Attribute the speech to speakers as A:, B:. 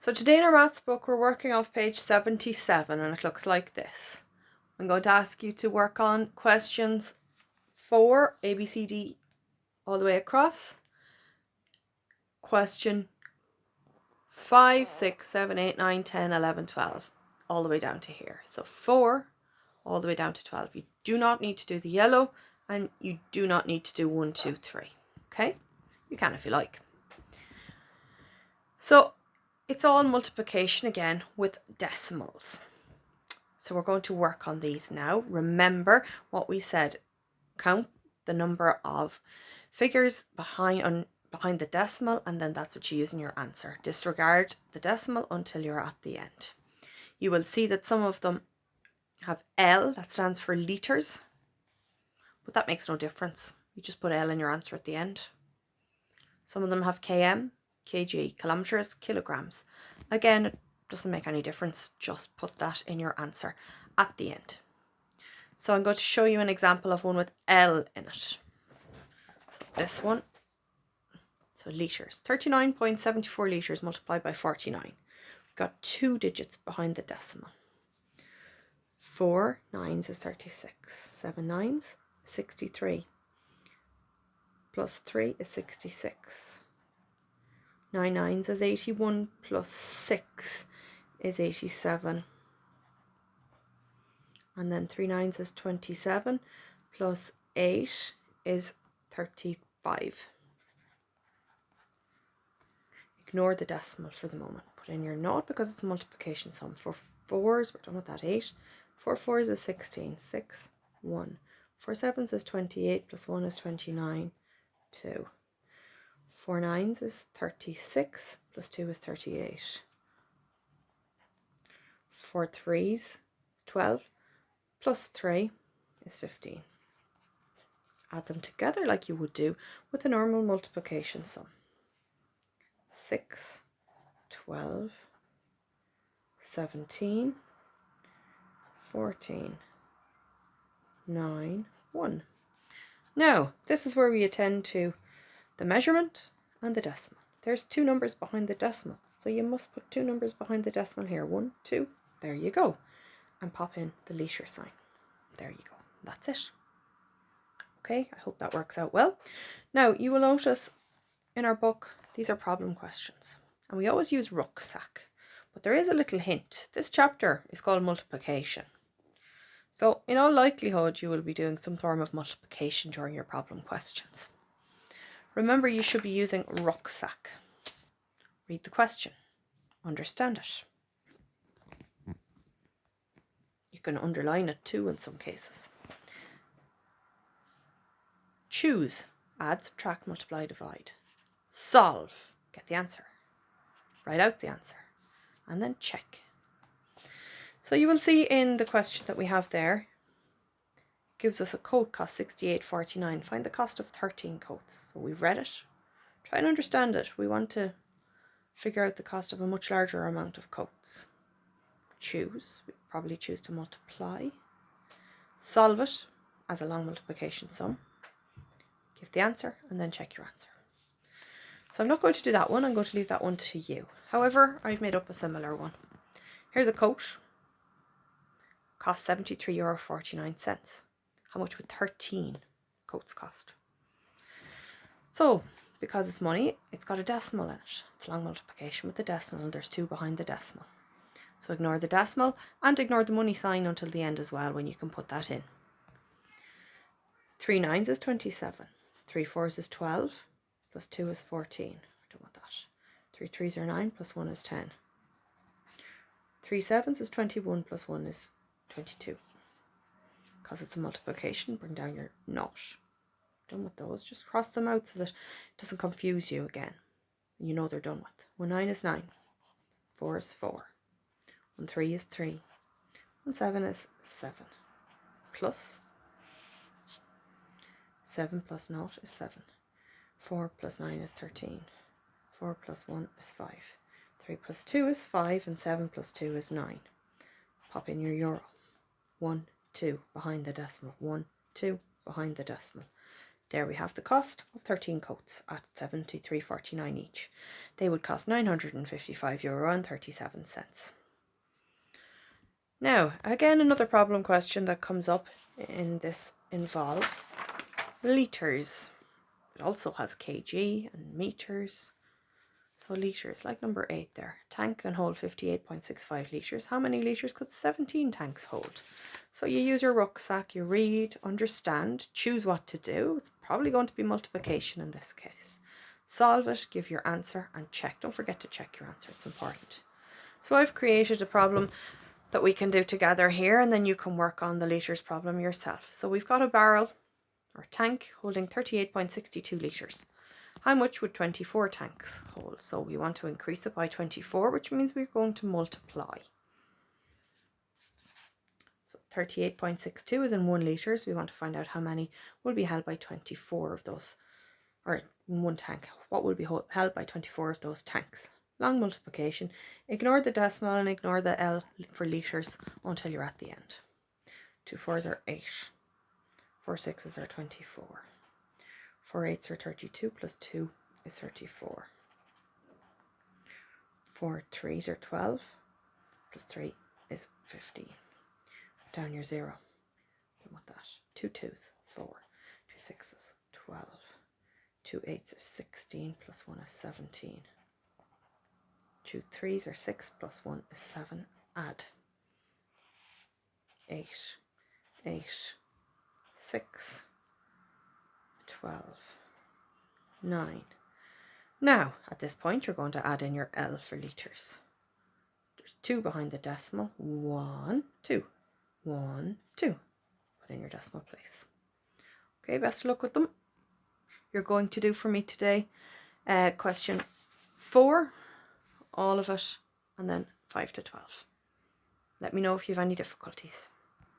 A: So today in our maths book, we're working off page 77 and it looks like this. I'm going to ask you to work on questions 4, A, B, C, D, all the way across. Question 5, 6, 7, 8, 9, 10, 11, 12, all the way down to here. So 4, all the way down to 12. You do not need to do the yellow and you do not need to do 1, 2, 3. Okay? You can if you like. So it's all multiplication again with decimals. So we're going to work on these now. Remember what we said. Count the number of figures behind the decimal, and then that's what you use in your answer. Disregard the decimal until you're at the end. You will see that some of them have L, that stands for litres, but that makes no difference. You just put L in your answer at the end. Some of them have km, kg, kilometers, kilograms. Again, it doesn't make any difference. Just put that in your answer at the end. So I'm going to show you an example of one with L in it. So this one. So litres. 39.74 litres multiplied by 49. We've got 2 digits behind the decimal. 4 nines is 36. 7 nines, 63. Plus 3 is 66. 9 nines is 81 plus 6 is 87. And then 3 nines is 27 plus 8 is 35. Ignore the decimal for the moment. Put in your note because it's a multiplication sum. 4 fours, we're done with that, 8. 4 fours is 16. 6, 1. 4 sevens is 28 plus 1 is 29. 2. 4 nines is 36 plus 2 is 38. 4 threes is 12 plus 3 is 15. Add them together like you would do with a normal multiplication sum. 6, 12, 17, 14, 9, 1. Now, this is where we attend to the measurement and the decimal. There's 2 numbers behind the decimal, so you must put 2 numbers behind the decimal here. 1, 2, there you go. And pop in the litre sign. There you go. That's it. Okay, I hope that works out well. Now, you will notice in our book, these are problem questions. And we always use rucksack. But there is a little hint. This chapter is called multiplication. So, in all likelihood, you will be doing some form of multiplication during your problem questions. Remember, you should be using rucksack. Read the question. Understand it. You can underline it too in some cases. Choose. Add, subtract, multiply, divide. Solve. Get the answer. Write out the answer. And then check. So you will see in the question that we have there, gives us a coat cost 68.49. Find the cost of 13 coats. So we've read it. Try and understand it. We want to figure out the cost of a much larger amount of coats. Choose. We probably choose to multiply. Solve it as a long multiplication sum. Give the answer and then check your answer. So I'm not going to do that one. I'm going to leave that one to you. However, I've made up a similar one. Here's a coat. Cost €73.49. How much would 13 coats cost? So, because it's money, it's got a decimal in it. It's long multiplication with the decimal. There's 2 behind the decimal. So ignore the decimal and ignore the money sign until the end as well when you can put that in. 3 nines is 27. 3 fours is 12. Plus 2 is 14. We're done with that. 3 threes are 9 plus 1 is 10. 3 sevens is 21 plus 1 is 22. Because it's a multiplication, bring down your note. Done with those. Just cross them out so that it doesn't confuse you again. You know they're done with. 1 9 is 9. 4 is 4. 1 3 is 3. 1 7 is 7. Plus 7 plus 0 is 7. 4 plus 9 is 13. 4 plus 1 is 5. 3 plus 2 is 5 and 7 plus 2 is 9. Pop in your euro. 1, 2 behind the decimal. 1, 2 behind the decimal. There we have the cost of 13 coats at €73.49 each. They would cost €955.37. Now, again, another problem question that comes up in this involves litres. It also has kg and meters. So litres, like number 8 there. Tank can hold 58.65 litres. How many litres could 17 tanks hold? So you use your rucksack, you read, understand, choose what to do. It's probably going to be multiplication in this case. Solve it, give your answer and check. Don't forget to check your answer, it's important. So I've created a problem that we can do together here, and then you can work on the litres problem yourself. So we've got a barrel or tank holding 38.62 litres. How much would 24 tanks hold? So we want to increase it by 24, which means we're going to multiply. So 38.62 is in 1 litre, so we want to find out how many will be held by 24 of those, or in one tank. What will be held by 24 of those tanks? Long multiplication. Ignore the decimal and ignore the L for litres until you're at the end. 2 4s are 8. 4 6s are 24. 4 8s are 32 plus 2 is 34. 4 3s are 12 plus 3 is 15. Down your 0. Don't want that. 2 2s, 4. 2 6s, 12. 2 8s are 16 plus 1 is 17. 2 3s are 6 plus 1 is 7. Add. 8, 8, 6, 12, 9. Now, at this point, you're going to add in your L for litres. There's 2 behind the decimal. 1, 2. 1, 2. Put in your decimal place. Okay, best of luck with them. You're going to do for me today question 4, all of it, and then 5 to 12. Let me know if you have any difficulties.